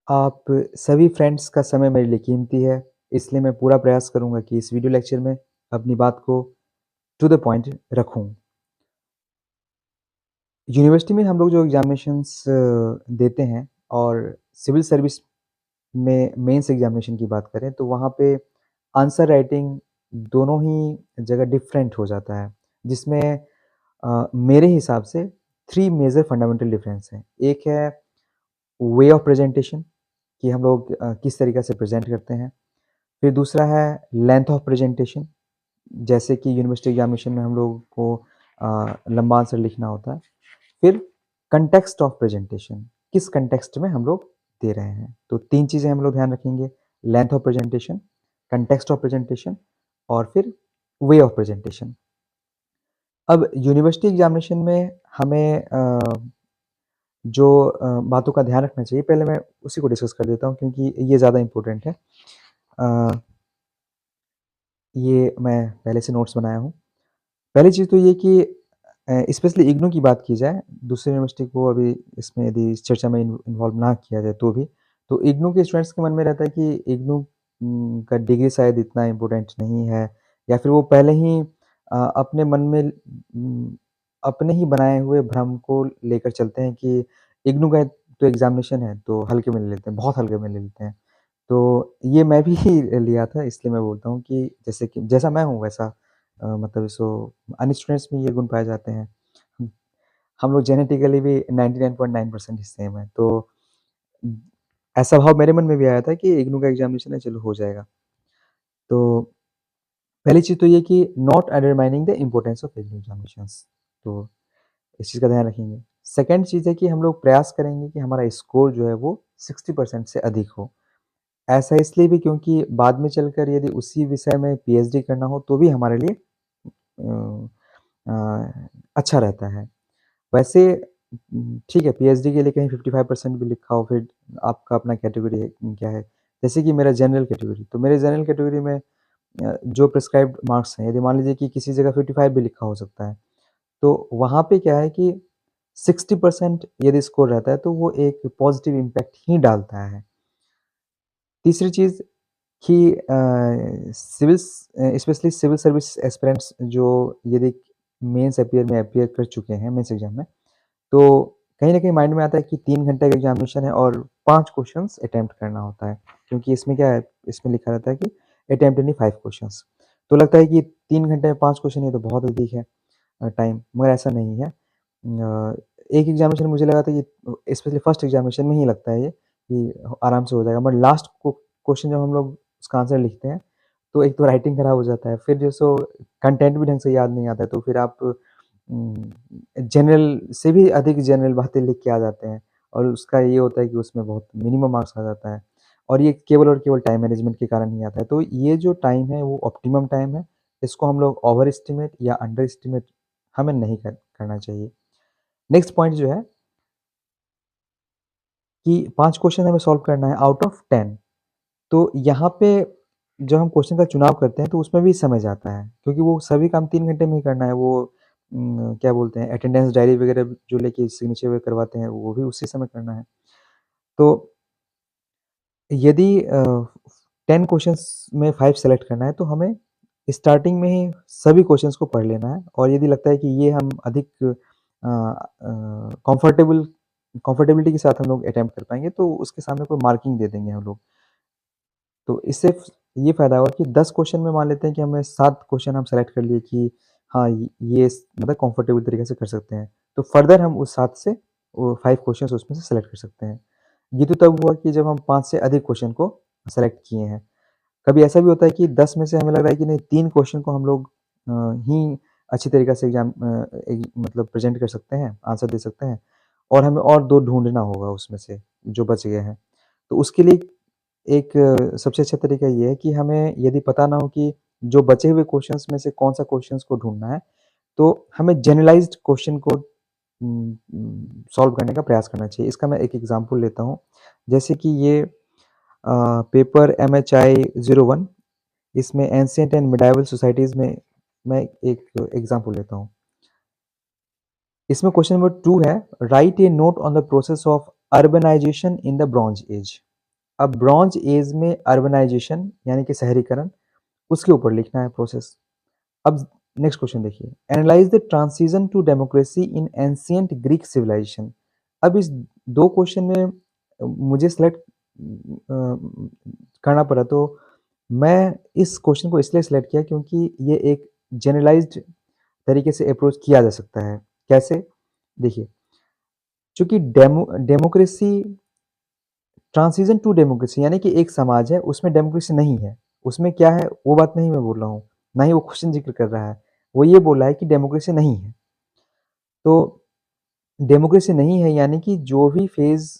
आप सभी फ्रेंड्स का समय मेरे लिए कीमती है, इसलिए मैं पूरा प्रयास करूँगा कि इस वीडियो लेक्चर में अपनी बात को टू द पॉइंट रखूँ। यूनिवर्सिटी में हम लोग जो एग्ज़ामिनेशंस देते हैं और सिविल सर्विस में मेंस एग्ज़ामिनेशन की बात करें, तो वहाँ पे आंसर राइटिंग दोनों ही जगह डिफरेंट हो जाता है, जिसमें मेरे हिसाब से 3 मेजर फंडामेंटल डिफरेंस हैं। एक है वे ऑफ प्रेजेंटेशन कि हम लोग किस तरीक़े से प्रेज़ेंट करते हैं। फिर दूसरा है लेंथ ऑफ प्रेजेंटेशन, जैसे कि यूनिवर्सिटी एग्जामिनेशन में हम लोगों को लंबा आंसर लिखना होता है। फिर कॉन्टेक्स्ट ऑफ प्रेजेंटेशन, किस कॉन्टेक्स्ट में हम लोग दे रहे हैं। तो 3 चीज़ें हम लोग ध्यान रखेंगे, length of presentation, context of presentation और फिर वे ऑफ प्रेजेंटेशन। अब यूनिवर्सिटी एग्जामिनेशन में हमें जो बातों का ध्यान रखना चाहिए, पहले मैं उसी को डिस्कस कर देता हूँ क्योंकि ये ज़्यादा इम्पोर्टेंट है। अ, ये मैं पहले से नोट्स बनाया हूँ। पहली चीज़ तो ये कि स्पेशली इग्नू की बात की जाए, दूसरी यूनिवर्सिटी को अभी इसमें यदि इस चर्चा में इन्वॉल्व ना किया जाए तो भी, तो इग्नू के स्टूडेंट्स के मन में रहता है कि इग्नू का डिग्री शायद इतना इम्पोर्टेंट नहीं है या फिर वो पहले ही अपने मन में अपने ही बनाए हुए भ्रम को लेकर चलते हैं कि इग्नू का तो एग्ज़ामिनेशन है, तो हल्के में ले लेते हैं, बहुत हल्के में ले लेते हैं। तो ये मैं भी लिया था, इसलिए मैं बोलता हूँ कि जैसे कि जैसा मैं हूँ वैसा मतलब सो अन्य स्टूडेंट्स में ये गुण पाए जाते हैं। हम हम लोग जेनेटिकली भी 99.9% ही सेम है, तो ऐसा भाव मेरे मन में भी आया था कि इग्नू का एग्ज़ामिनेशन है, चलो हो जाएगा। तो पहली चीज़ तो ये कि not undermining the importance of IGNOU examinations, तो इस चीज़ का ध्यान रखेंगे। सेकंड चीज़ है कि हम लोग प्रयास करेंगे कि हमारा स्कोर जो है वो 60% से अधिक हो। ऐसा इसलिए भी क्योंकि बाद में चलकर यदि उसी विषय में पीएचडी करना हो तो भी हमारे लिए अ अच्छा रहता है। वैसे ठीक है, पीएचडी के लिए कहीं 55% भी लिखा हो, फिर आपका अपना कैटेगरी है क्या है। जैसे कि मेरा जनरल कैटेगरी, तो मेरे जनरल कैटेगरी में जो प्रिस्क्राइब्ड मार्क्स हैं, यदि मान लीजिए कि किसी जगह 55 भी लिखा हो सकता है, तो वहाँ पे क्या है कि 60% यदि स्कोर रहता है, तो वो एक पॉजिटिव इम्पैक्ट ही डालता है। तीसरी चीज़ कि स्पेशली सिविल सर्विस एस्पिरेंट्स जो यदि मेंस अपीयर कर चुके हैं मेंस एग्ज़ाम में, तो कहीं न कहीं माइंड में आता है कि 3 घंटे का एग्ज़ामिनेशन है और 5 क्वेश्चन्स अटेम्प्ट करना होता है। क्योंकि इसमें क्या है, इसमें लिखा रहता है कि अटेम्प्ट एनी 5 क्वेश्चन्स। तो लगता है कि 3 घंटे में 5 क्वेश्चन ये तो बहुत अधिक है टाइम, मगर ऐसा नहीं है। एक एग्ज़ामिनेशन मुझे लगा था कि स्पेशली फर्स्ट एग्ज़ामिनेशन में ही लगता है ये कि आराम से हो जाएगा, मगर लास्ट क्वेश्चन जब हम लोग उसका आंसर लिखते हैं, तो एक तो राइटिंग खराब हो जाता है, फिर जो सो कंटेंट भी ढंग से याद नहीं आता है, तो फिर आप जनरल से भी अधिक जनरल बातें लिख के आ जाते हैं और उसका ये होता है कि उसमें बहुत मिनिमम मार्क्स आ जाता है और ये केवल और केवल टाइम मैनेजमेंट के कारण ही आता है। तो ये जो टाइम है वो ऑप्टिमम टाइम है, इसको हम लोग ओवर एस्टिमेट या अंडर एस्टिमेट हमें नहीं करना चाहिए। नेक्स्ट पॉइंट जो है कि 5 क्वेश्चन हमें सॉल्व करना है आउट ऑफ 10। तो यहाँ पे जब हम क्वेश्चन का चुनाव करते हैं तो उसमें भी समय जाता है, क्योंकि वो सभी काम 3 घंटे में ही करना है। वो क्या बोलते हैं, अटेंडेंस डायरी वगैरह जो लेके सिग्नेचर वगैरह करवाते हैं, वो भी उसी समय करना है। तो यदि 10 क्वेश्चंस में 5 सेलेक्ट करना है तो हमें स्टार्टिंग में ही सभी क्वेश्चंस को पढ़ लेना है और यदि लगता है कि ये हम अधिक कंफर्टेबिलिटी के साथ हम लोग अटेम्प्ट कर पाएँगे, तो उसके सामने कोई मार्किंग दे देंगे हम लोग। तो इससे ये फ़ायदा हुआ कि 10 क्वेश्चन में मान लेते हैं कि हमें 7 क्वेश्चन हम सेलेक्ट कर लिए कि हाँ, ये मतलब कंफर्टेबल तरीके से कर सकते हैं। तो फर्दर हम उस 7 से वो 5 क्वेश्चन्स उसमें से सेलेक्ट कर सकते हैं। ये तो तब हुआ कि जब हम 5 से अधिक क्वेश्चन को सेलेक्ट किए हैं। कभी ऐसा भी होता है कि 10 में से हमें लग रहा है कि नहीं, 3 क्वेश्चन को हम लोग ही अच्छी तरीके से मतलब प्रेज़ेंट कर सकते हैं, आंसर दे सकते हैं और हमें और 2 ढूँढना होगा उसमें से जो बच गए हैं। तो उसके लिए एक सबसे अच्छा तरीका ये है कि हमें यदि पता ना हो कि जो बचे हुए क्वेश्चंस में से कौन-सा क्वेश्चंस को ढूँढना है, तो हमें जनरलाइज़्ड क्वेश्चन को सॉल्व करने का प्रयास करना चाहिए। इसका मैं एक एग्ज़ाम्पल लेता हूँ। जैसे कि ये पेपर एमएचआई 01, इसमें एंशिएंट एंड मिडाइवल सोसाइटीज़ में मैं एक एग्ज़ाम्पल लेता हूँ। इसमें क्वेश्चन नंबर 2 है, write a note on the process of urbanisation in the bronze age. अब ब्रॉन्ज एज में अर्बनाइजेशन यानी कि शहरीकरण, उसके ऊपर लिखना है प्रोसेस। अब नेक्स्ट क्वेश्चन देखिए, analyse the transition to democracy in ancient Greek civilisation. अब इस 2 क्वेश्चन में मुझे सेलेक्ट करना पड़ा, तो मैं इस क्वेश्चन को इसलिए सेलेक्ट किया क्योंकि ये एक जनरलाइज्ड तरीके से अप्रोच किया जा सकता है। कैसे? देखिए, चूँकि डेमोक्रेसी ट्रांजिशन टू डेमोक्रेसी यानी कि एक समाज है, उसमें डेमोक्रेसी नहीं है। उसमें क्या है, वो बात नहीं मैं बोल रहा हूँ, ना ही वो क्वेश्चन ज़िक्र कर रहा है। वो ये बोल रहा है कि डेमोक्रेसी नहीं है। तो डेमोक्रेसी नहीं है यानी कि जो भी फ़ेज़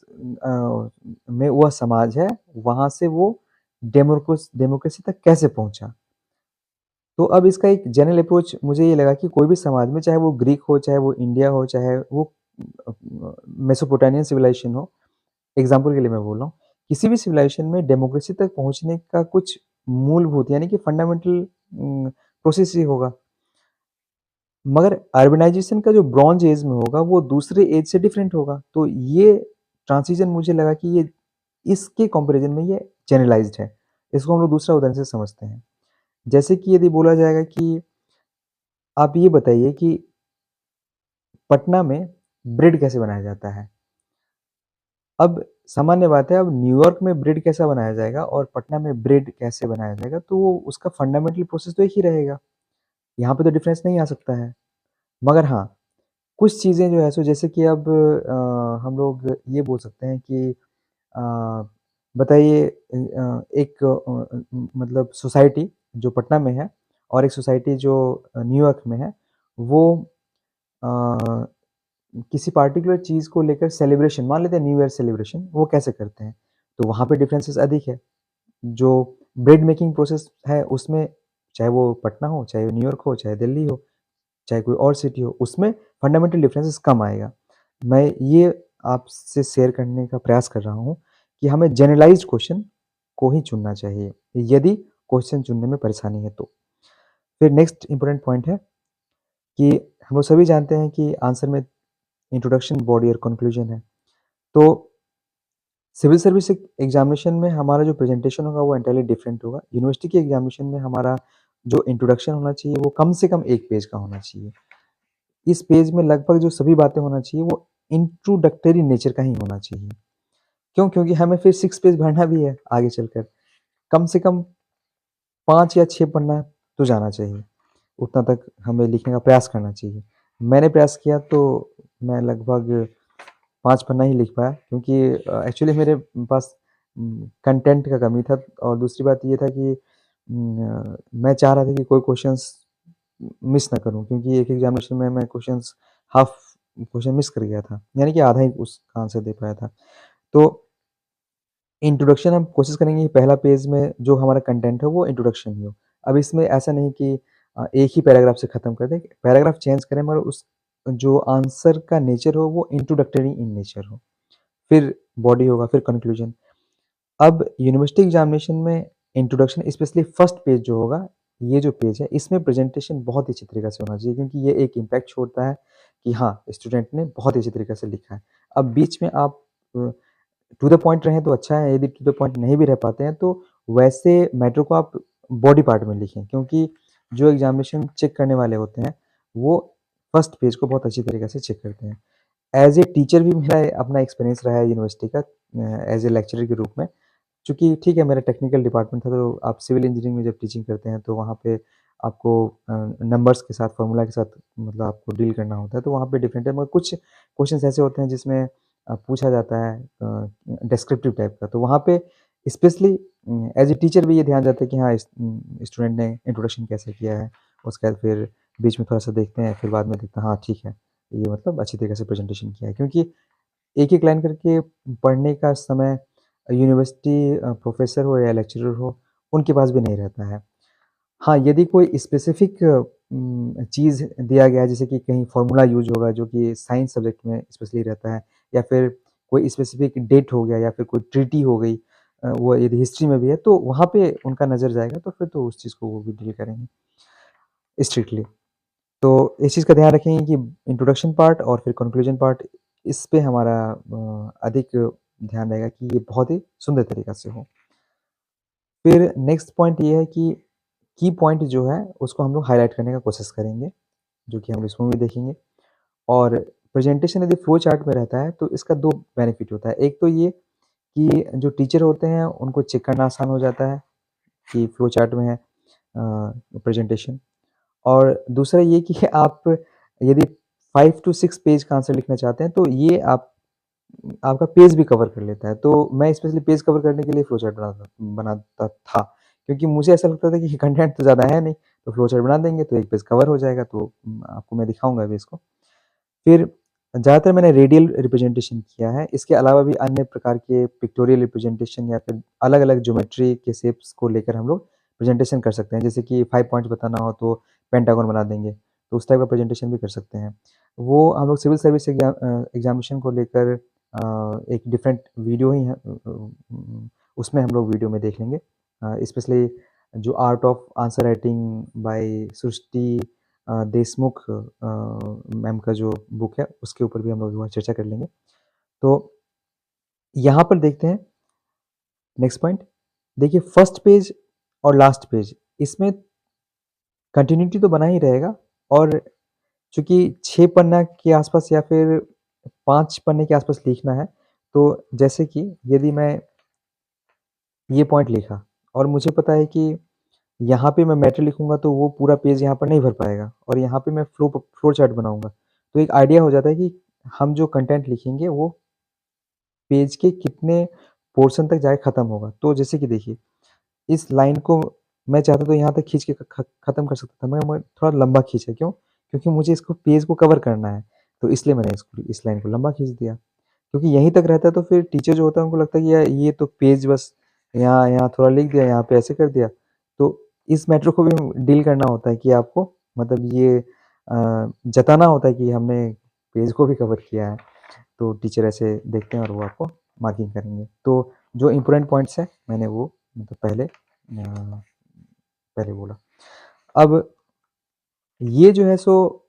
में वह समाज है, वहाँ से वो डेमोक्रेसी तक कैसे पहुँचा? तो अब इसका एक जनरल अप्रोच मुझे ये लगा कि कोई भी समाज में, चाहे वो ग्रीक हो, चाहे वो इंडिया हो, चाहे वो मेसोपोटामियन सिविलाइजेशन हो, एग्ज़ाम्पल के लिए मैं बोल रहा हूँ, किसी भी सिविलाइजेशन में डेमोक्रेसी तक पहुँचने का कुछ मूलभूत यानी कि फंडामेंटल प्रोसेस ही होगा। मगर अर्बनाइज़ेशन का जो ब्रॉन्ज एज में होगा, वो दूसरे एज से डिफरेंट होगा। तो ये ट्रांज़िशन मुझे लगा कि ये इसके कंपैरिज़न में ये जनरलाइज़्ड है। इसको हम लोग दूसरा उदाहरण से समझते हैं। जैसे कि यदि बोला जाएगा कि आप ये बताइए कि पटना में ब्रेड कैसे बनाया जाता है? अब सामान्य बात है, अब न्यूयॉर्क में ब्रेड कैसा बनाया जाएगा और पटना में ब्रेड कैसे बनाया जाएगा, तो वो उसका फंडामेंटल प्रोसेस तो एक ही रहेगा। यहाँ पे तो डिफरेंस नहीं आ सकता है। मगर हाँ, कुछ चीज़ें जो है सो जैसे कि अब हम लोग ये बोल सकते हैं कि अ, बताइए एक मतलब सोसाइटी जो पटना में है और एक सोसाइटी जो न्यूयॉर्क में है, वो अ, किसी पार्टिकुलर चीज़ को लेकर सेलिब्रेशन, मान लेते हैं न्यू ईयर सेलिब्रेशन, वो कैसे करते हैं? तो वहाँ पे डिफरेंसेस अधिक है। जो ब्रेड मेकिंग प्रोसेस है उसमें, चाहे वो पटना हो, चाहे वो न्यूयॉर्क हो, चाहे दिल्ली हो, चाहे कोई और सिटी हो, उसमें फंडामेंटल डिफरेंसेस कम आएगा। मैं ये आपसे शेयर करने का प्रयास कर रहा हूँ कि हमें जनरलाइज़्ड क्वेश्चन को ही चुनना चाहिए, यदि क्वेश्चन चुनने में परेशानी है तो। फिर नेक्स्ट इम्पोर्टेंट पॉइंट है कि हम लोग सभी जानते हैं कि आंसर में इंट्रोडक्शन, बॉडी और कंक्लूजन है। तो सिविल सर्विस एग्ज़ामिनेशन में हमारा जो प्रेज़ेंटेशन होगा वो एंटायरली डिफरेंट होगा। यूनिवर्सिटी के एग्ज़ामिनेशन में हमारा जो इंट्रोडक्शन होना चाहिए वो कम से कम 1 पेज का होना चाहिए। इस पेज में लगभग जो सभी बातें होना चाहिए वो इंट्रोडक्टरी नेचर का ही होना चाहिए। क्यों? क्योंकि हमें फिर 6 पेज भरना भी है आगे चलकर। कम से कम 5 या 6 पन्ना तो जाना चाहिए। उतना तक हमें लिखने का प्रयास करना चाहिए। मैंने प्रयास किया तो मैं लगभग 5 पन्ना ही लिख पाया क्योंकि एक्चुअली मेरे पास कंटेंट का कमी था और दूसरी बात ये था कि मैं चाह रहा था कि कोई क्वेश्चंस मिस ना करूँ क्योंकि एक एग्ज़ामिनेशन में मैं क्वेश्चंस हाफ़ क्वेश्चन मिस कर गया था। यानी कि आधा ही उसका आंसर दे पाया था। तो इंट्रोडक्शन हम कोशिश करेंगे कि पहला पेज में जो हमारा कंटेंट है वो इंट्रोडक्शन ही हो। अब इसमें ऐसा नहीं कि एक ही पैराग्राफ से ख़त्म कर दें, पैराग्राफ चेंज करें मगर उस जो आंसर का नेचर हो वो इंट्रोडक्टरी इन नेचर हो। फिर बॉडी होगा, फिर कंक्लूजन। अब यूनिवर्सिटी एग्ज़ामिनेशन में इंट्रोडक्शन स्पेशली फर्स्ट पेज जो होगा, ये जो पेज है इसमें प्रेज़ेंटेशन बहुत ही अच्छी तरीक़े से होना चाहिए क्योंकि ये एक इम्पैक्ट छोड़ता है कि हाँ, स्टूडेंट ने बहुत ही अच्छी तरीक़े से लिखा है। अब बीच में आप टू द पॉइंट रहें तो अच्छा है, यदि टू द पॉइंट नहीं भी रह पाते हैं तो वैसे मैटर को आप बॉडी पार्ट में लिखें क्योंकि जो एग्ज़ामिनेशन चेक करने वाले होते हैं, वो फर्स्ट पेज को बहुत अच्छी तरीक़े से चेक करते हैं। एज़ ए टीचर भी मेरा अपना एक्सपीरियंस रहा है यूनिवर्सिटी का एज़ ए लेक्चरर के रूप में। चूँकि ठीक है मेरा टेक्निकल डिपार्टमेंट था तो आप सिविल इंजीनियरिंग में जब टीचिंग करते हैं तो वहाँ पे आपको नंबर्स के साथ, फ़ॉर्मूला के साथ मतलब आपको डील करना होता है, तो वहाँ पे डिफरेंट है मगर कुछ क्वेश्चन्स ऐसे होते हैं जिसमें पूछा जाता है डिस्क्रिप्टिव टाइप का, तो वहाँ पे स्पेशली एज़ ए टीचर भी ये ध्यान जाता है कि हाँ, स्टूडेंट ने इंट्रोडक्शन कैसे किया है, उसके बाद फिर बीच में थोड़ा-सा देखते हैं, फिर बाद में देखते हैं हाँ, ठीक है, ये मतलब अच्छी तरीके से प्रेज़ेंटेशन किया है। क्योंकि एक-एक लाइन करके पढ़ने का समय यूनिवर्सिटी प्रोफ़ेसर हो या लेक्चरर हो, उनके पास भी नहीं रहता है। हाँ, यदि कोई स्पेसिफ़िक चीज़ दिया गया है जैसे कि कहीं फ़ॉर्मूला यूज़ होगा जो कि साइंस सब्जेक्ट में स्पेशली रहता है या फिर कोई स्पेसिफ़िक डेट हो गया या फिर कोई ट्रीटी हो गई वो यदि हिस्ट्री में भी है तो वहाँ पे उनका नज़र जाएगा तो फिर तो उस चीज़ को वो भी डील करेंगे स्ट्रिक्टली। तो इस चीज़ का ध्यान रखेंगे कि इंट्रोडक्शन पार्ट और फिर कंक्लूजन पार्ट इस पे हमारा अधिक ध्यान रहेगा कि ये बहुत ही सुंदर तरीक़ा से हो। फिर नेक्स्ट पॉइंट ये है कि की पॉइंट जो है उसको हम लोग हाइलाइट करने का कोशिश करेंगे, जो कि हम इसमें भी देखेंगे। और प्रेजेंटेशन यदि फ्लो चार्ट में रहता है तो इसका 2 बेनिफिट होता है। एक तो ये कि जो टीचर होते हैं उनको चेक करना आसान हो जाता है कि फ्लो चार्ट में है प्रेजेंटेशन। और दूसरा ये कि आप यदि 5 टू 6 पेज का आंसर लिखना चाहते हैं तो ये आपका पेज भी कवर कर लेता है। तो मैं स्पेशली पेज कवर करने के लिए फ्लो चार्ट बनाता था, क्योंकि मुझे ऐसा लगता था कि कंटेंट तो ज़्यादा है नहीं, तो फ्लो चार्ट बना देंगे तो 1 पेज कवर हो जाएगा। तो आपको मैं दिखाऊँगा अभी इसको। फिर ज़्यादातर मैंने रेडियल रिप्रेजेंटेशन किया है, इसके अलावा भी अन्य प्रकार के पिक्टोरियल रिप्रेजेंटेशन या फिर अलग-अलग ज्योमेट्री के शेप्स को लेकर हम लोग प्रेजेंटेशन कर सकते हैं। जैसे कि 5 पॉइंट्स बताना हो तो पेंटागन बना देंगे, तो उस टाइप का प्रेजेंटेशन भी कर सकते हैं। वो हम लोग सिविल सर्विस एग्ज़ामिनेशन को लेकर एक डिफरेंट वीडियो ही है, उसमें हम लोग वीडियो में देख लेंगे। स्पेशली जो art of answer writing by Srishti Deshmukh ma'am का जो बुक है, उसके ऊपर भी हम लोग वहाँ चर्चा कर लेंगे। तो यहाँ पर देखते हैं नेक्स्ट पॉइंट। देखिए फर्स्ट पेज और लास्ट पेज इसमें कंटिन्यूटी तो बना ही रहेगा। और चूँकि 6 पन्ना के आसपास या फिर 5 पन्ने के आसपास लिखना है, तो जैसे कि यदि मैं ये पॉइंट लिखा और मुझे पता है कि यहाँ पे मैं मैटर लिखूँगा तो वो पूरा पेज यहाँ पर नहीं भर पाएगा, और यहाँ पे मैं फ्लो चार्ट बनाऊँगा। तो एक आइडिया हो जाता है कि हम जो कंटेंट लिखेंगे वो पेज के कितने पोर्शन तक जाके खत्म होगा। तो जैसे कि देखिए, इस लाइन को मैं चाहता तो यहाँ तक खींच के खत्म कर सकता था, मगर मैं थोड़ा लंबा खींचा, क्यों? क्योंकि मुझे इसको पेज को कवर करना है, तो इसलिए मैंने इसको इस लाइन को लंबा खींच दिया। क्योंकि यहीं तक रहता है तो फिर टीचर जो होता है उनको लगता है कि यार ये तो पेज बस यहाँ यहाँ थोड़ा लिख दिया, यहाँ पे ऐसे कर दिया। तो इस मैटर को भी डील करना होता है कि आपको मतलब ये जताना होता है कि हमने पेज को भी कवर किया है। तो टीचर ऐसे देखते हैं और वो आपको मार्किंग करेंगे। तो जो इम्पोर्टेंट पॉइंट्स हैं मैंने वो मतलब पहले बोला। अब ये जो है सो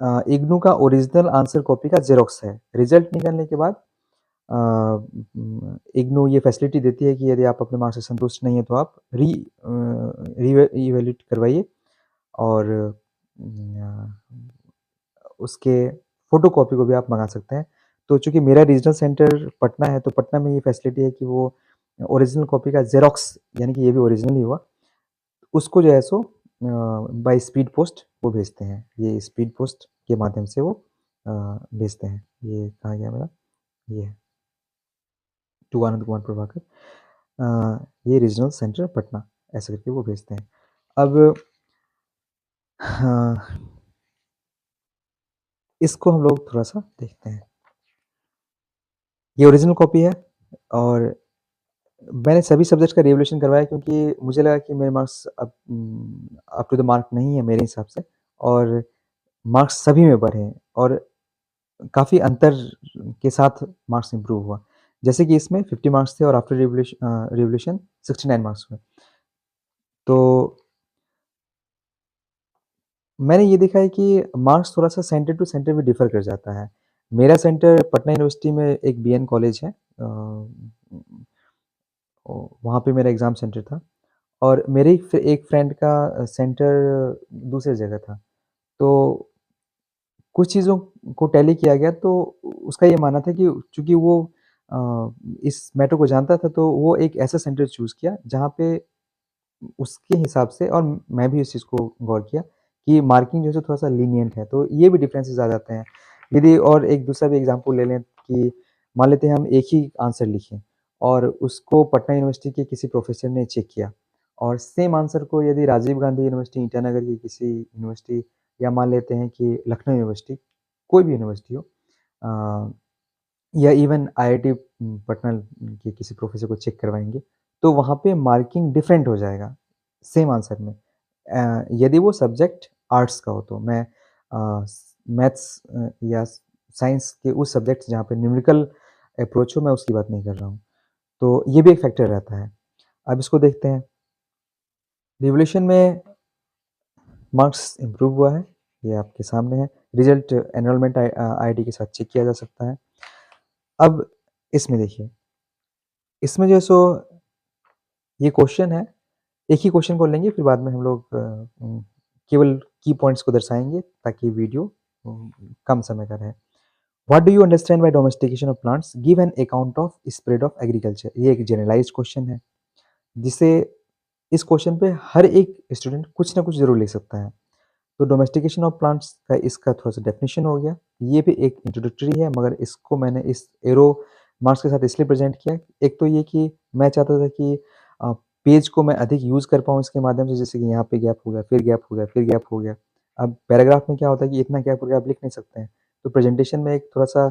इग्नू का ओरिजिनल आंसर कॉपी का ज़ेरॉक्स है। रिज़ल्ट निकलने के बाद इग्नू ये फैसिलिटी देती है कि यदि आप अपने मार्क्स से संतुष्ट नहीं हैं तो आप रीवैल्यूएट करवाइए और उसके फ़ोटोकॉपी को भी आप मँगा सकते हैं। तो चूँकि मेरा रीजनल सेंटर पटना है, तो पटना में ये फैसिलिटी है कि वो ओरिजिनल कॉपी का ज़ेरॉक्स, यानी कि ये भी ओरिजिनल ही हुआ, उसको जो है सो बाय स्पीड पोस्ट वो भेजते हैं। ये स्पीड पोस्ट के माध्यम से वो भेजते हैं। ये कहाँ गया मेरा? ये है, टू आनंद कुमार प्रभाकर। ये रीजनल सेंटर पटना, ऐसे करके वो भेजते हैं। अब हाँ, इसको हम लोग थोड़ा-सा देखते हैं। ये ओरिजिनल कॉपी है और मैंने सभी सब्जेक्ट्स का रिवैल्यूएशन करवाया, क्योंकि मुझे लगा कि मेरे marks up to the mark नहीं है मेरे हिसाब से, और मार्क्स सभी में बढ़े हैं और काफ़ी अंतर के साथ मार्क्स इम्प्रूव हुआ। जैसे कि इसमें 50 मार्क्स थे और आफ्टर रिवैल्यूएशन 69 मार्क्स हुए। तो मैंने ये देखा है कि मार्क्स थोड़ा-सा सेंटर टू सेंटर भी डिफ़र कर जाता है। मेरा सेंटर पटना यूनिवर्सिटी में एक बीएन कॉलेज है, वहाँ पे मेरा एग्ज़ाम सेंटर था, और मेरे एक फ्रेंड का सेंटर दूसरी जगह था। तो कुछ चीज़ों को टैली किया गया, तो उसका ये मानना था कि चूँकि वो इस मैटर को जानता था, तो वो एक ऐसा सेंटर चूज़ किया जहाँ पे उसके हिसाब से, और मैं भी इस चीज़ को गौर किया कि मार्किंग जो है थोड़ा-सा लीनिएंट है, तो ये भी डिफरेंसेस आ जाते हैं। यदि और एक दूसरा भी एग्ज़ाम्पल ले लें कि मान लेते हैं हम एक ही आंसर लिखें और उसको पटना यूनिवर्सिटी के किसी प्रोफ़ेसर ने चेक किया, और सेम आंसर को यदि राजीव गांधी यूनिवर्सिटी, ईटानगर की किसी यूनिवर्सिटी, या मान लेते हैं कि लखनऊ यूनिवर्सिटी, कोई भी यूनिवर्सिटी हो, या इवन आईआईटी पटना के किसी प्रोफ़ेसर को चेक करवाएँगे, तो वहाँ पे मार्किंग डिफरेंट हो जाएगा, सेम आंसर में। यदि वो सब्जेक्ट आर्ट्स का हो तो मैं मैथ्स या साइंस के उस सब्जेक्ट जहाँ पे न्यूमेरिकल अप्रोच हो, मैं उसकी बात नहीं कर रहा हूँ। तो ये भी एक फैक्टर रहता है। अब इसको देखते हैं। रिवोल्यूशन में मार्क्स इम्प्रूव हुआ है, ये आपके सामने है। रिज़ल्ट एनरोलमेंट आईडी के साथ चेक किया जा सकता है। अब इसमें देखिए, इसमें जो है सो ये क्वेश्चन है, एक ही क्वेश्चन को लेंगे फिर बाद में हम लोग केवल की पॉइंट्स को दर्शाएँगे ताकि वीडियो कम समय का रहे। What do you understand by domestication of plants? Give an account of spread of agriculture. ये एक जनरलाइज़्ड क्वेश्चन है, जिसे इस क्वेश्चन पे हर एक स्टूडेंट कुछ ना कुछ ज़रूर लिख सकता है। तो डोमेस्टिकेशन ऑफ प्लांट्स का इसका थोड़ा-सा डेफिनिशन हो गया। ये भी एक इंट्रोडक्टरी है मगर इसको मैंने इस एरो मार्क्स के साथ इसलिए प्रेज़ेंट किया। एक तो ये कि मैं चाहता था कि अ, पेज को मैं अधिक यूज़ कर पाऊँ इसके माध्यम से, जैसे कि यहाँ पे गैप हो गया, फिर गैप हो गया, फिर गैप हो गया। अब पैराग्राफ में क्या होता है कि इतना गैप हो गया आप लिख नहीं सकते हैं। तो प्रेज़ेंटेशन में एक थोड़ा-सा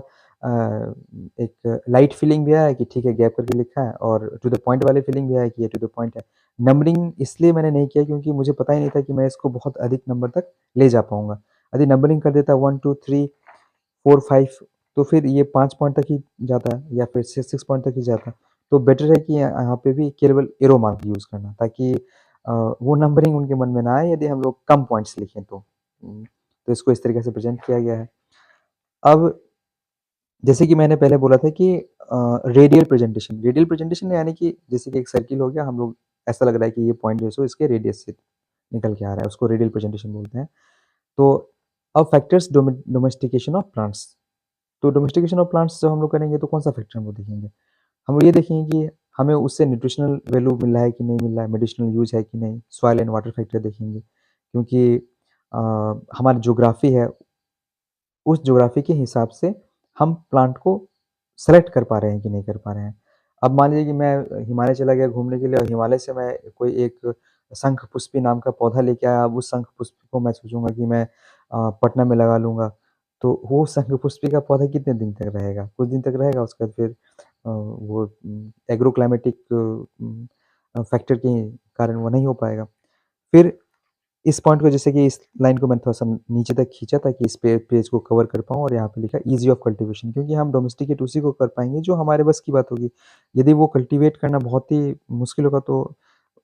एक लाइट फीलिंग भी आया कि ठीक है गैप करके लिखा है, और टू द पॉइंट वाली फीलिंग भी आया कि ये टू द पॉइंट है। नंबरिंग इसलिए मैंने नहीं किया क्योंकि मुझे पता ही नहीं था कि मैं इसको बहुत अधिक नंबर तक ले जा पाऊँगा। यदि नंबरिंग कर देता 1, 2, 3, 4, 5 तो फिर ये 5 पॉइंट तक ही जाता या फिर 6 पॉइंट तक ही जाता। तो बेटर है कि यहाँ पे भी केवल एरो मार्क यूज़ करना, ताकि वो नंबरिंग उनके मन में ना आए यदि हम लोग कम पॉइंट्स लिखें तो। तो इसको इस तरीके से प्रेज़ेंट किया गया है। अब जैसे कि मैंने पहले बोला था कि रेडियल प्रेजेंटेशन यानी कि जैसे कि एक सर्किल हो गया, हम लोग ऐसा लग रहा है कि ये पॉइंट जो है सो इसके रेडियस से निकल के आ रहा है, उसको रेडियल प्रेजेंटेशन बोलते हैं। तो अब फैक्टर्स डोमेस्टिकेशन ऑफ प्लांट्स। तो डोमेस्टिकेशन ऑफ प्लांट्स जब हम लोग करेंगे तो कौन-सा फैक्टर हम लोग देखेंगे? हम लोग ये देखेंगे कि हमें उससे न्यूट्रिशनल वैल्यू मिल रहा है कि नहीं मिल रहा है, मेडिसिनल यूज़ है कि नहीं, सॉइल एंड वाटर फैक्टर देखेंगे। क्योंकि अ, हमारी ज्योग्राफी है, उस ज्योग्राफी के हिसाब से हम प्लांट को सेलेक्ट कर पा रहे हैं कि नहीं कर पा रहे हैं। अब मान लीजिए कि मैं हिमालय चला गया घूमने के लिए और हिमालय से मैं कोई एक शंखपुष्पी नाम का पौधा लेके आया, अब उस शंखपुष्पी को मैं सोचूँगा कि मैं पटना में लगा लूँगा, तो वो शंखपुष्पी का पौधा कितने दिन तक रहेगा? कुछ दिन तक रहेगा, उसके बाद फिर वो एग्रो क्लाइमेटिक फैक्टर के कारण वो नहीं हो पाएगा। फिर इस पॉइंट को, जैसे कि इस लाइन को मैंने थोड़ा-सा नीचे तक खींचा ताकि इस पेज को कवर कर पाऊँ, और यहाँ पे लिखा ईज़ी ऑफ कल्टीवेशन, क्योंकि हम डोमेस्टिकेट उसी को कर पाएँगे जो हमारे बस की बात होगी। यदि वो कल्टीवेट करना बहुत ही मुश्किल होगा तो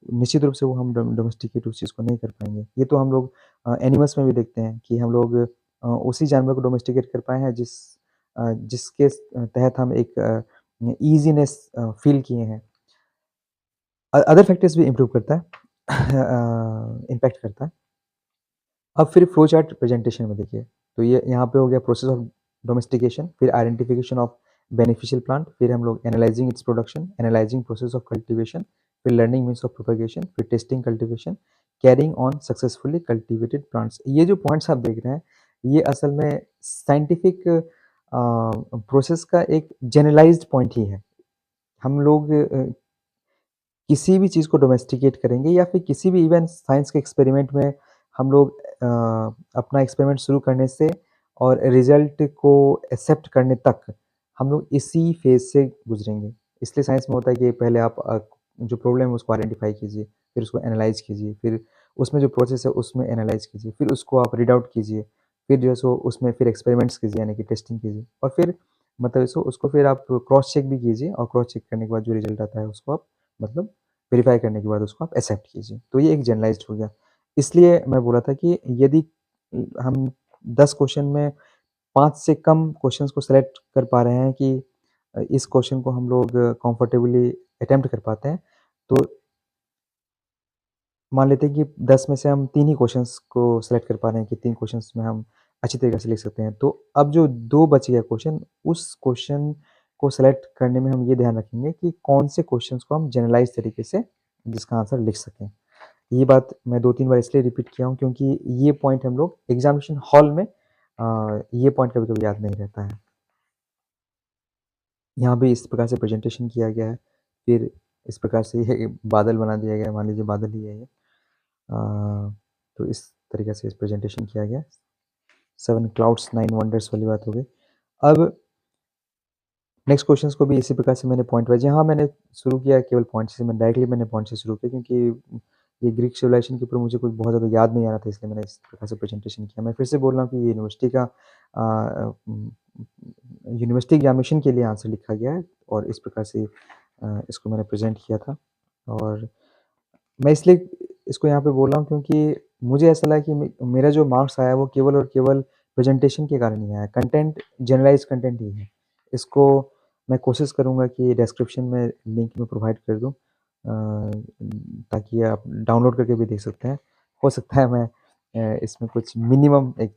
निश्चित रूप से वो हम डोमेस्टिकेट उस चीज़ को नहीं कर पाएँगे। ये तो हम लोग एनिमल्स में भी देखते हैं कि हम लोग उसी जानवर को डोमेस्टिकेट कर पाए हैं जिसके तहत हम एक ईज़ीनेस फ़ील किए हैं। अदर फैक्टर्स भी इम्प्रूव करता है इम्पैक्ट करता है। अब फिर फ्लो चार्ट प्रेजेंटेशन में देखिए, तो ये यहाँ पे हो गया प्रोसेस ऑफ डोमेस्टिकेशन, फिर आइडेंटिफिकेशन ऑफ बेनिफिशियल प्लांट, फिर हम लोग analysing its production, analysing process of cultivation, फिर लर्निंग मीन्स ऑफ प्रोपेगेशन, फिर testing cultivation, carrying on successfully cultivated plants. ये जो पॉइंट्स आप देख रहे हैं, ये असल में साइंटिफिक प्रोसेस का एक जनरलाइज्ड पॉइंट ही है। हम लोग किसी भी चीज़ को डोमेस्टिकेट करेंगे या फिर किसी भी इवन साइंस के एक्सपेरिमेंट में हम लोग अपना एक्सपेरिमेंट शुरू करने से और रिज़ल्ट को एक्सेप्ट करने तक हम लोग इसी फ़ेज़ से गुज़रेंगे। इसलिए साइंस में होता है कि पहले आप जो प्रॉब्लम है उसको आइडेंटिफ़ाई कीजिए, फिर उसको एनालाइज़ कीजिए, फिर उसमें जो प्रोसेस है उसमें एनालाइज़ कीजिए, फिर उसको आप रीड आउट कीजिए, फिर जो है सो उसमें फिर एक्सपेरिमेंट्स कीजिए यानी कि टेस्टिंग कीजिए, और फिर मतलब सो उसको फिर आप क्रॉस चेक भी कीजिए, और क्रॉस चेक करने के बाद जो रिज़ल्ट आता है उसको आप मतलब वेरीफ़ाई करने के बाद उसको आप एक्सेप्ट कीजिए। तो ये एक जनरलाइज़्ड हो गया। इसलिए मैं बोला था कि यदि हम 10 क्वेश्चन में 5 से कम क्वेश्चंस को सेलेक्ट कर पा रहे हैं कि इस क्वेश्चन को हम लोग कंफर्टेबली अटेम्प्ट कर पाते हैं, तो मान लेते हैं कि 10 में से हम 3 ही क्वेश्चंस को सेलेक्ट कर पा रहे हैं कि 3 क्वेश्चंस में हम अच्छी तरीके से लिख सकते हैं। तो अब जो 2 बच गया क्वेश्चन, उस क्वेश्चन को सेलेक्ट करने में हम ये ध्यान रखेंगे कि कौन से क्वेश्चंस को हम जनरलाइज़ तरीके से जिसका आंसर लिख सकें। ये बात मैं 2-3 बार इसलिए रिपीट किया हूँ क्योंकि ये पॉइंट हम लोग एग्ज़ामिनेशन हॉल में ये पॉइंट कभी-कभी याद नहीं रहता है। यहाँ भी इस प्रकार से प्रेज़ेंटेशन किया गया है। फिर इस प्रकार से ये बादल बना दिया गया है, मान लीजिए बादल ही है ये। तो इस तरीके से इस प्रेज़ेंटेशन किया गया। 7 क्लाउड्स 9 वंडर्स वाली बात हो गई। अब नेक्स्ट क्वेश्चन्स को भी इसी प्रकार से मैंने पॉइंट वाइज़, यहाँ मैंने शुरू किया केवल पॉइंट से, मैं डायरेक्टली मैंने पॉइंट से शुरू किया क्योंकि ये ग्रीक सिविलाइज़ेशन के ऊपर मुझे कुछ बहुत ज़्यादा याद नहीं आ रहा था, इसलिए मैंने इस प्रकार से प्रेज़ेंटेशन किया। मैं फिर से बोल रहा हूँ कि ये यूनिवर्सिटी का यूनिवर्सिटी एग्ज़ामिनेशन के लिए आंसर लिखा गया है, और इस प्रकार से इसको मैंने प्रेज़ेंट किया था। और मैं इसलिए इसको यहाँ पे बोल रहा हूँ क्योंकि मुझे ऐसा लगा कि मेरा जो मार्क्स आया वो केवल और केवल प्रेज़ेंटेशन के कारण ही आया। कंटेंट जनरलाइज़्ड कंटेंट ही है। इसको मैं कोशिश करूँगा कि डिस्क्रिप्शन में लिंक मैं प्रोवाइड कर दूँ ताकि आप डाउनलोड करके भी देख सकते हैं। हो सकता है मैं इसमें कुछ मिनिमम एक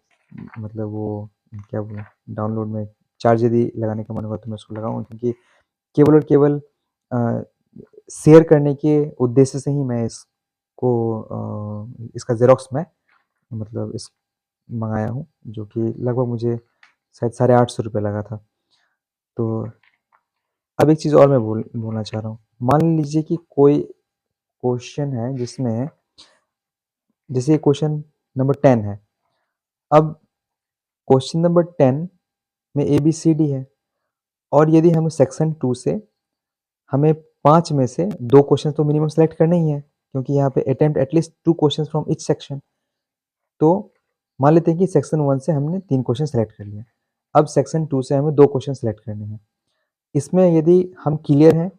मतलब वो क्या बोलें डाउनलोड में चार्ज यदि लगाने का मन होगा तो मैं उसको लगाऊँगा क्योंकि केवल और केवल अ, शेयर करने के उद्देश्य से ही मैं इसको इसका ज़ेरॉक्स मैं मतलब इस मँगाया हूँ, जो कि लगभग मुझे शायद ₹850 लगा था। तो अब एक चीज़ और मैं बोलना चाह रहा हूँ। मान लीजिए कि कोई क्वेश्चन है जिसमें जैसे ये क्वेश्चन नंबर 10 है। अब क्वेश्चन नंबर 10 में एबीसीडी है और यदि हम सेक्शन 2 से हमें 5 में से 2 क्वेश्चन तो मिनिमम सेलेक्ट करने ही हैं, क्योंकि यहाँ पे attempt at least 2 questions from each section. तो मान लेते हैं कि सेक्शन 1 से हमने 3 क्वेश्चन सेलेक्ट कर लिए। अब सेक्शन 2 से हमें 2 क्वेश्चन सेलेक्ट करने हैं। इसमें यदि हम क्लियर हैं,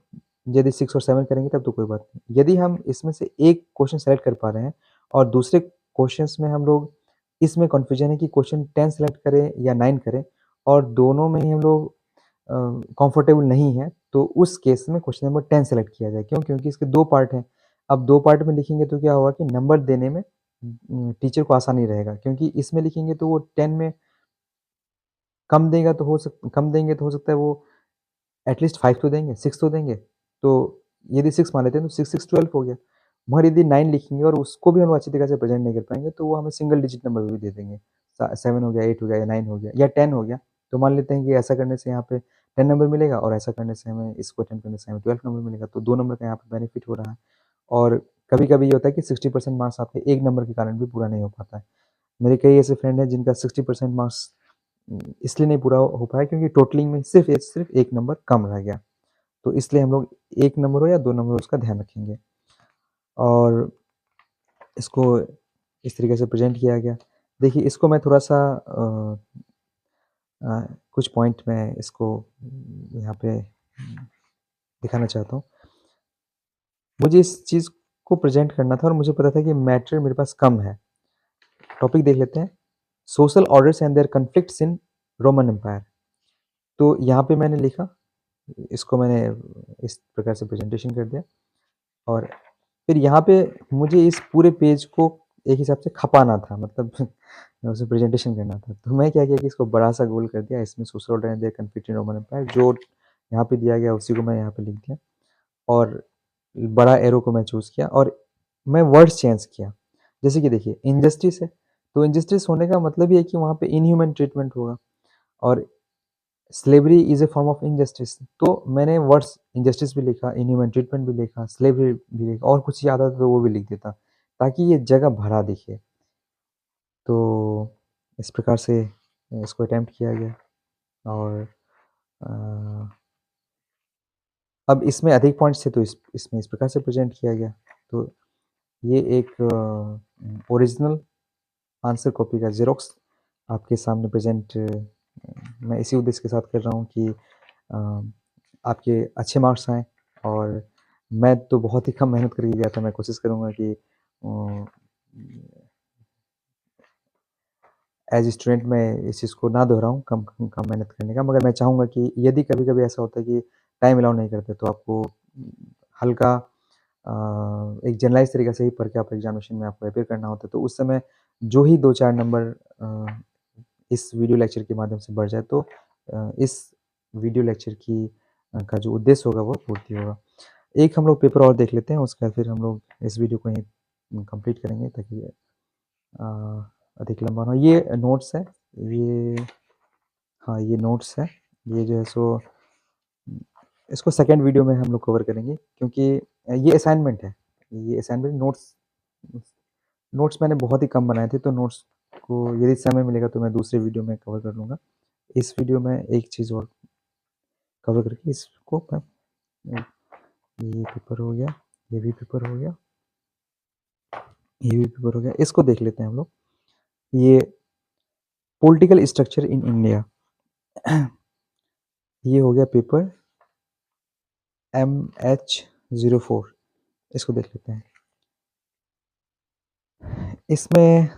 यदि 6 और 7 करेंगे तब तो कोई बात नहीं। यदि हम इसमें से एक क्वेश्चन सेलेक्ट कर पा रहे हैं और दूसरे क्वेश्चंस में हम लोग इसमें कन्फ्यूजन है कि क्वेश्चन 10 सेलेक्ट करें या 9 करें और दोनों में ही हम लोग कंफर्टेबल नहीं हैं, तो उस केस में क्वेश्चन नंबर 10 सेलेक्ट किया जाए। क्यों? क्योंकि इसके 2 पार्ट हैं। अब 2 पार्ट में लिखेंगे तो क्या होगा कि नंबर देने में टीचर को आसानी रहेगा क्योंकि इसमें लिखेंगे तो वो 10 में कम देंगे तो हो सकता है वो एटलीस्ट 5 तो देंगे, 6 तो देंगे। तो यदि 6 मान लेते हैं तो 6, 6, 12 हो गया। मगर यदि 9 लिखेंगे और उसको भी हम अच्छी तरह से प्रेज़ेंट नहीं कर पाएँगे तो वो हमें सिंगल डिजिट नंबर भी दे देंगे। 7 हो गया, 8 हो गया या 9 हो गया या 10 हो गया। तो मान लेते हैं कि ऐसा करने से यहाँ पे 10 नंबर मिलेगा और ऐसा करने से हमें इसको अटेम्प्ट करने से हमें 12 नंबर मिलेगा। तो 2 नंबर का यहाँ पे बेनिफिट हो रहा है। और कभी-कभी ये होता है कि 60% मार्क्स आपके 1 नंबर के कारण भी पूरा नहीं हो पाता है। मेरे कई ऐसे फ्रेंड हैं जिनका 60% मार्क्स इसलिए नहीं पूरा हो पाया क्योंकि टोटलिंग में सिर्फ़ 1 नंबर कम रह गया। तो इसलिए हम लोग 1 नंबर हो या 2 नंबर हो उसका ध्यान रखेंगे। और इसको इस तरीके से प्रेज़ेंट किया गया। देखिए इसको मैं थोड़ा-सा कुछ पॉइंट मैं इसको यहाँ पे दिखाना चाहता हूँ। मुझे इस चीज़ को प्रेज़ेंट करना था और मुझे पता था कि मैटर मेरे पास कम है। टॉपिक देख लेते हैं, social orders and their conflicts in Roman empire. तो यहाँ पे मैंने लिखा, इसको मैंने इस प्रकार से प्रेज़ेंटेशन कर दिया और फिर यहाँ पे मुझे इस पूरे पेज को एक हिसाब से खपाना था मतलब उसे प्रेज़ेंटेशन करना था। तो मैं क्या किया कि इसको बड़ा-सा गोल कर दिया, इसमें social order and their conflict in Roman empire जो यहाँ पे दिया गया उसी को मैं यहाँ पे लिख दिया और बड़ा एरो को मैं चूज़ किया और मैं वर्ड्स चेंज किया। जैसे कि देखिए इनजस्टिस है, तो इनजस्टिस होने का मतलब ये है कि वहाँ पे इनह्यूमन ट्रीटमेंट होगा और slavery is a form of injustice. तो मैंने वर्ड्स इनजस्टिस भी लिखा, इनह्यूमन ट्रीटमेंट भी लिखा, स्लेवरी भी लिखा और कुछ याद आता तो वो भी लिख देता, ताकि ये जगह भरा दिखे। तो इस प्रकार से इसको अटेम्प्ट किया गया और अ, अब इसमें अधिक पॉइंट्स थे तो इसमें इस प्रकार से प्रेज़ेंट किया गया। तो ये एक ओरिजिनल आंसर कॉपी का ज़ेरॉक्स आपके सामने प्रेज़ेंट मैं इसी उद्देश्य के साथ कर रहा हूँ कि आपके अच्छे मार्क्स आएँ और मैं तो बहुत ही कम मेहनत करके गया था। मैं कोशिश करूँगा कि एज़ स्टूडेंट मैं इस चीज़ को ना दोहराऊँ, कम कम कम मेहनत करने का। मगर मैं चाहूँगा कि यदि कभी-कभी ऐसा होता है कि टाइम अलाउ नहीं करते, तो आपको हल्का एक जनरलाइज़ तरीके से ही पढ़ के आप एग्ज़ामिनेशन में आपको अपीयर करना होता है, तो उस समय जो ही 2-4 नंबर इस वीडियो लेक्चर के माध्यम से बढ़ जाए, तो इस वीडियो लेक्चर का जो उद्देश्य होगा, वो पूर्ति होगा। एक हम लोग पेपर और देख लेते हैं, उसके बाद फिर हम लोग इस वीडियो को यहीं कंप्लीट करेंगे ताकि अ, अधिक लंबा ना हो। ये नोट्स है, ये हाँ, ये नोट्स है। ये जो है सो इसको सेकंड वीडियो में हम लोग कवर करेंगे क्योंकि ये असाइनमेंट है। ये असाइनमेंट नोट्स मैंने बहुत ही कम बनाए थे, तो नोट्स को यदि समय मिलेगा तो मैं दूसरे वीडियो में कवर कर लूँगा। इस वीडियो में एक चीज़ और कवर करके इसको मैं ये पेपर हो गया, ये भी पेपर हो गया, ये भी पेपर हो गया। इसको देख लेते हैं हम लोग। ये पॉलिटिकल स्ट्रक्चर इन इंडिया ये हो गया पेपर MH04 इसको देख लेते हैं। इसमें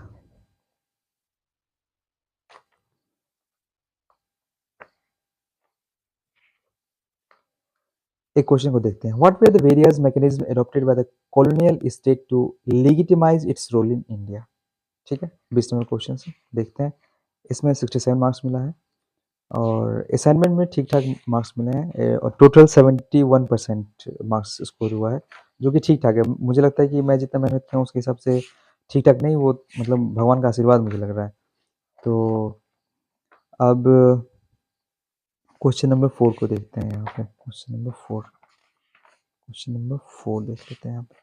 एक क्वेश्चन को देखते हैं। What were the various mechanism adopted by the colonial state to legitimise its role in India? ठीक है, 20 नंबर क्वेश्चन से देखते हैं। इसमें 67 मार्क्स मिला है और असाइनमेंट में ठीक-ठाक मार्क्स मिले हैं और टोटल 71% मार्क्स स्कोर हुआ है, जो कि ठीक-ठाक है। मुझे लगता है कि मैं जितना मेहनत किया हूँ उसके हिसाब से ठीक-ठाक नहीं, वो मतलब भगवान का आशीर्वाद मुझे लग रहा है। तो अब क्वेश्चन नंबर 4 को देखते हैं यहाँ पे। क्वेश्चन नंबर 4 देख लेते हैं यहाँ पे।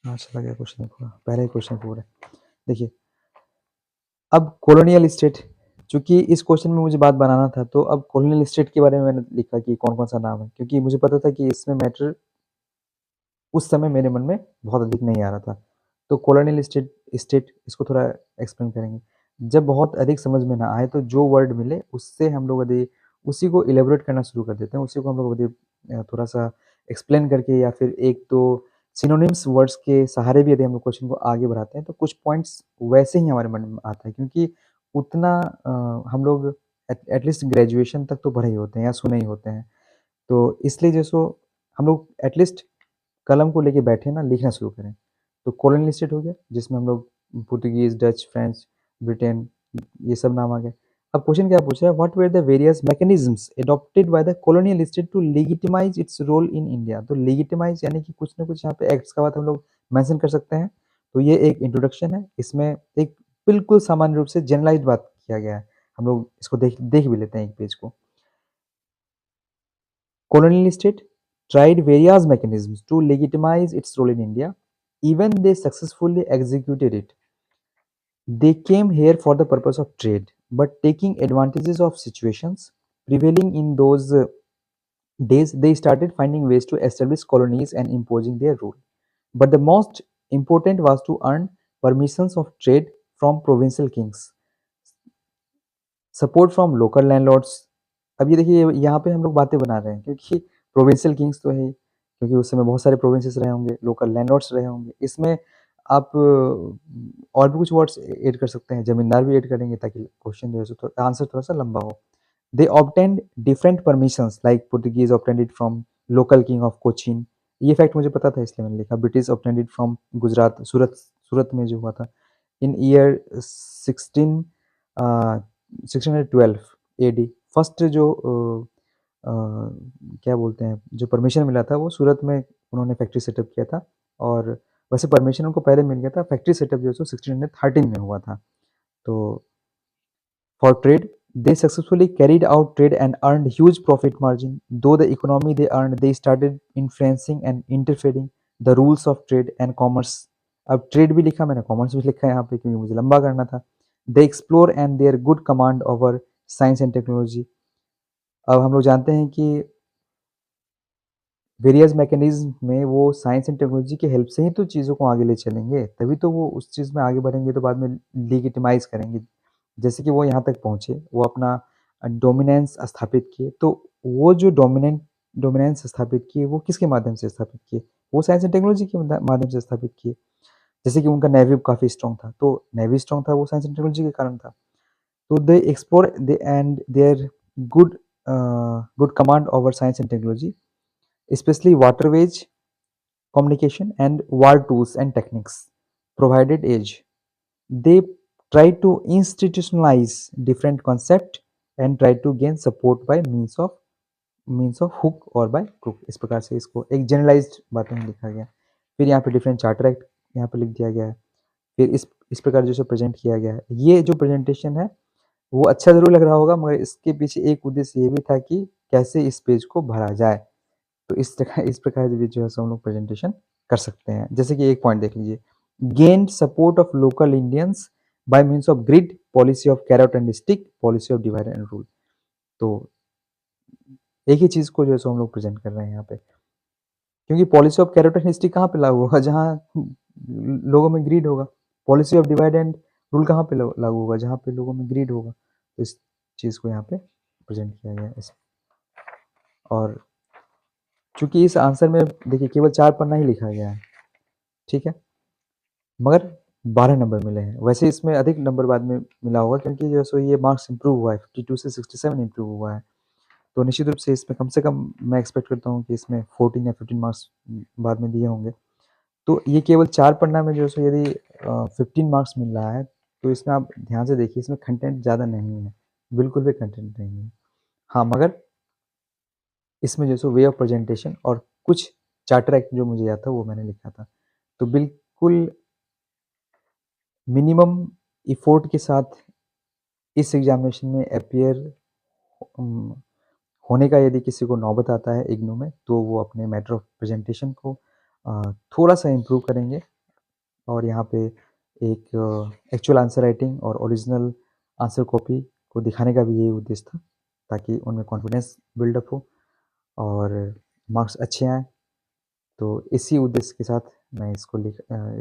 हाँ, चला गया क्वेश्चन नंबर 4, पहला ही क्वेश्चन 4 है। देखिए, अब कॉलोनियल स्टेट, चूँकि इस क्वेश्चन में मुझे बात बनाना था, तो अब कॉलोनियल स्टेट के बारे में मैंने लिखा कि कौन-कौन सा नाम है, क्योंकि मुझे पता था कि इसमें मैटर उस समय मेरे मन में बहुत अधिक नहीं आ रहा था। तो कॉलोनियल स्टेट स्टेट इसको थोड़ा एक्सप्लेन करेंगे। जब बहुत अधिक समझ में ना आए तो जो वर्ड मिले उससे हम लोग यदि उसी को इलैबोरेट करना शुरू कर देते हैं, उसी को हम लोग यदि थोड़ा-सा एक्सप्लेन करके या फिर 1-2 सिनोनिम्स वर्ड्स के सहारे भी यदि हम लोग क्वेश्चन को आगे बढ़ाते हैं, तो कुछ पॉइंट्स वैसे ही हमारे मन में आता है, क्योंकि उतना हम लोग एटलीस्ट ग्रेजुएशन तक तो पढ़े ही होते हैं या सुने ही होते हैं। तो इसलिए जो सो हम लोग एटलीस्ट कलम को लेके बैठे ना, लिखना शुरू करें। तो कॉलोनियल स्टेट हो गया, जिसमें हम लोग पुर्तगीज़, डच, फ्रेंच, ब्रिटेन ये सब नाम आ गए। अब क्वेश्चन क्या पूछ रहा है, what were the various mechanisms adopted by the colonial state to legitimise its role in India? तो लेजिटिमाइज़ यानी कि कुछ ना कुछ यहाँ पे एक्ट्स का बात हम लोग मेंशन कर सकते हैं। तो ये एक इंट्रोडक्शन है, इसमें एक बिल्कुल सामान्य रूप से जनरलाइज़्ड बात किया गया है। हम लोग इसको देख देख भी लेते हैं एक पेज को। Colonial state tried various mechanisms to legitimize its role in India. Even they successfully executed it. They came here for the purpose of trade, but taking advantages of situations prevailing in those days, they started finding ways to establish colonies and imposing their rule. But the most important was to earn permissions of trade from provincial kings. Support from local landlords. अब ये देखिए यहाँ पे हम लोग बातें बना रहे हैं, क्योंकि प्रोविंशियल किंग्स तो है ही, क्योंकि उस समय बहुत सारे प्रोविंसेस रहे होंगे, लोकल लैंडलॉर्ड्स रहे होंगे। इसमें आप और भी कुछ वर्ड्स ऐड कर सकते हैं, जमींदार भी ऐड करेंगे ताकि क्वेश्चन जो है सो आंसर थोड़ा-सा लंबा हो। They obtained different permissions like Portuguese obtained it from local king of Cochin. ये फैक्ट मुझे पता था इसलिए मैंने लिखा। British obtained it from Gujarat, Surat में जो हुआ था। In year 16 uh, 612 AD first जो क्या बोलते हैं, जो परमिशन मिला था वो सूरत में उन्होंने फैक्ट्री सेटअप किया था। और वैसे परमिशन उनको पहले मिल गया था, फैक्ट्री सेटअप जो है सो 1613 में हुआ था। तो for trade, they successfully carried out trade and earned huge profit margin. Though the economy they earned, they started influencing and interfering the rules of trade and commerce. अब ट्रेड भी लिखा मैंने, कॉमर्स भी लिखा है यहाँ पे क्योंकि मुझे लंबा करना था। They explore and their good command over science and technology. अब हम लोग जानते हैं कि वेरियस मैकेनिज्म में वो साइंस एंड टेक्नोलॉजी की हेल्प से ही तो चीज़ों को आगे ले चलेंगे, तभी तो वो उस चीज़ में आगे बढ़ेंगे, तो बाद में लेगिटिमाइज़ करेंगे। जैसे कि वो यहाँ तक पहुँचे, वो अपना डोमिनेंस स्थापित किए, तो वो जो डोमिनेंस स्थापित किए, वो किसके माध्यम से स्थापित किए? वो साइंस एंड टेक्नोलॉजी के माध्यम से स्थापित किए। जैसे कि उनका नेवी काफ़ी स्ट्रॉन्ग था, तो नेवी स्ट्रॉन्ग था वो साइंस एंड टेक्नोलॉजी के कारण था। तो they explore they and their good good command over science and technology, especially waterways, communication, and war tools and techniques provided age. They try to institutionalize different concept and try to gain support by means of hook or by crook। इस प्रकार से इसको एक generalised बातों में लिखा गया। फिर यहाँ पे डिफरेंट चार्टर एक्ट यहाँ पे लिख दिया गया है। फिर इस प्रकार जो प्रेजेंट किया गया है, ये जो प्रेजेंटेशन है वो अच्छा ज़रूर लग रहा होगा, मगर इसके पीछे एक उद्देश्य ये भी था कि कैसे इस पेज को भरा जाए। तो इस प्रकार भी जो है सो हम लोग प्रेजेंटेशन कर सकते हैं। जैसे कि एक पॉइंट देख लीजिए, gained support of local Indians by means of greed, policy of carrot and stick, policy of divide and rule. तो एक ही चीज़ को जो है सो हम लोग प्रेजेंट कर रहे हैं यहाँ पे, क्योंकि policy of carrot and stick कहाँ पे लागू होगा? जहाँ लोगों में ग्रीड होगा। Policy of divide and rule कहाँ पे लागू होगा? जहाँ पे लोगों में ग्रीड होगा। तो इस चीज़ को यहाँ पे प्रेजेंट किया गया है ऐसे। और चूँकि इस आंसर में देखिए केवल 4 पन्ना ही लिखा गया है, ठीक है? मगर 12 नंबर मिले हैं। वैसे इसमें अधिक नंबर बाद में मिला होगा, क्योंकि जो है सो ये मार्क्स इम्प्रूव हुआ है, 52 से 67 इम्प्रूव हुआ है। तो निश्चित रूप से इसमें कम से कम मैं एक्सपेक्ट करता हूँ कि इसमें 14 या 15 मार्क्स बाद में दिए होंगे। तो ये केवल 4 पन्ना में जो सो यदि 15 मार्क्स मिल रहा है, तो इसमें आप ध्यान से देखिए इसमें कंटेंट ज़्यादा नहीं है, बिल्कुल भी कंटेंट नहीं है। हाँ, मगर इसमें जो सो वे ऑफ प्रेजेंटेशन और कुछ चार्टर एक्ट जो मुझे याद था वो मैंने लिखा था। तो बिल्कुल मिनिमम एफर्ट के साथ इस एग्ज़ामिनेशन में अपीयर उम, होने का यदि किसी को नौबत आता है इग्नू में, तो वो अपने मैटर ऑफ प्रेजेंटेशन को थोड़ा-सा इम्प्रूव करेंगे और यहाँ पे एक एक्चुअल आंसर राइटिंग और ओरिजिनल आंसर कॉपी को दिखाने का भी यही उद्देश्य था, ताकि उनमें कॉन्फिडेंस बिल्डअप हो और मार्क्स अच्छे आएँ। तो इसी उद्देश्य के साथ मैं इसको यहाँ